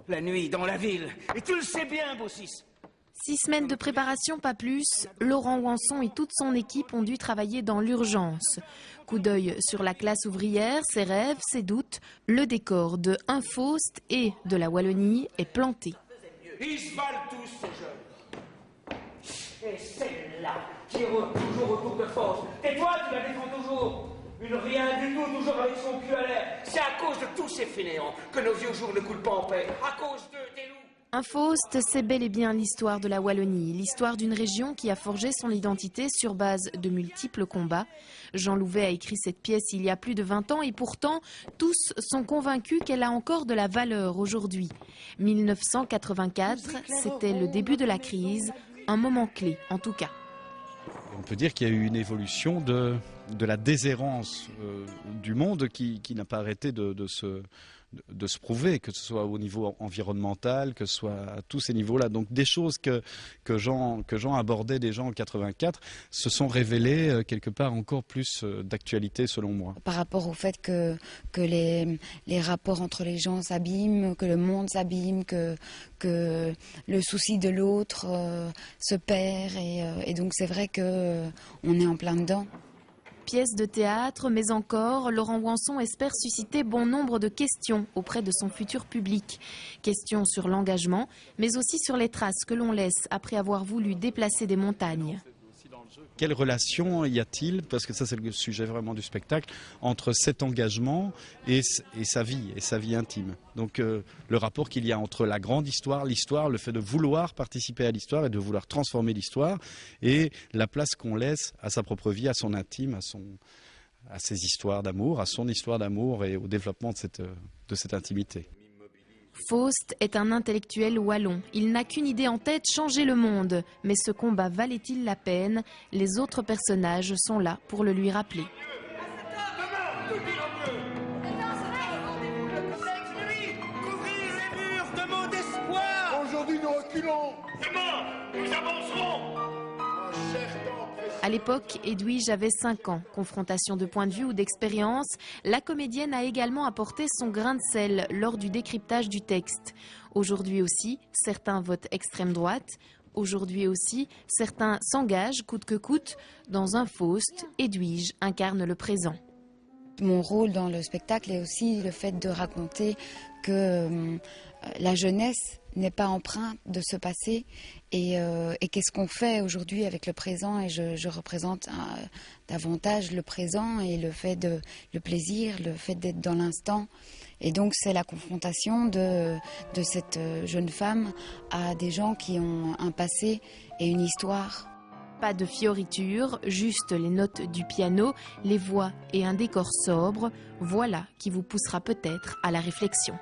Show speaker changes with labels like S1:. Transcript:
S1: La nuit, dans la ville. Et tu le sais bien, Bossis.
S2: 6 semaines de préparation, pas plus. Laurent Wanson et toute son équipe ont dû travailler dans l'urgence. Coup d'œil sur la classe ouvrière, ses rêves, ses doutes. Le décor de Un Faust et de la Wallonie est planté.
S1: Ils se valent tous, ces jeunes. Et celle-là, qui rôde toujours autour de Faust. Et toi, tu la défends toujours. Une rien du tout, toujours avec son cul à l'air. C'est à cause de tous ces fainéants que nos vieux jours ne coulent pas en paix. À cause d'eux, des loups.
S2: Un Faust, c'est bel et bien l'histoire de la Wallonie, l'histoire d'une région qui a forgé son identité sur base de multiples combats. Jean Louvet a écrit cette pièce il y a plus de 20 ans et pourtant, tous sont convaincus qu'elle a encore de la valeur aujourd'hui. 1984, c'était le début de la crise, un moment clé en tout cas.
S3: On peut dire qu'il y a eu une évolution de la déshérence du monde qui n'a pas arrêté de se prouver, que ce soit au niveau environnemental, que ce soit à tous ces niveaux-là. Donc des choses que Jean abordait déjà en 84 se sont révélées quelque part encore plus d'actualité selon moi.
S4: Par rapport au fait que les rapports entre les gens s'abîment, que le monde s'abîme, que le souci de l'autre se perd et donc c'est vrai qu'on est en plein dedans.
S2: Pièce de théâtre, mais encore, Laurent Wanson espère susciter bon nombre de questions auprès de son futur public. Questions sur l'engagement, mais aussi sur les traces que l'on laisse après avoir voulu déplacer des montagnes.
S3: Quelle relation y a-t-il, parce que ça c'est le sujet vraiment du spectacle, entre cet engagement et sa vie intime. Donc le rapport qu'il y a entre la grande histoire, l'histoire, le fait de vouloir participer à l'histoire et de vouloir transformer l'histoire, et la place qu'on laisse à sa propre vie, à son intime, à ses histoires d'amour, à son histoire d'amour et au développement de cette intimité.
S2: Faust est un intellectuel wallon. Il n'a qu'une idée en tête, changer le monde. Mais ce combat valait-il la peine? Les autres personnages sont là pour le lui rappeler.
S5: Aujourd'hui, nous reculons.
S1: Demain, nous avancerons.
S2: À l'époque, Edwige avait 5 ans. Confrontation de point de vue ou d'expérience, la comédienne a également apporté son grain de sel lors du décryptage du texte. Aujourd'hui aussi, certains votent extrême droite. Aujourd'hui aussi, certains s'engagent coûte que coûte. Dans Un Faust, Edwige incarne le présent.
S4: Mon rôle dans le spectacle est aussi le fait de raconter que la jeunesse n'est pas empreinte de ce passé et qu'est-ce qu'on fait aujourd'hui avec le présent, et je représente davantage le présent et le plaisir, le fait d'être dans l'instant, et donc c'est la confrontation de cette jeune femme à des gens qui ont un passé et une histoire.
S2: Pas de fioritures, juste les notes du piano, les voix et un décor sobre, voilà qui vous poussera peut-être à la réflexion.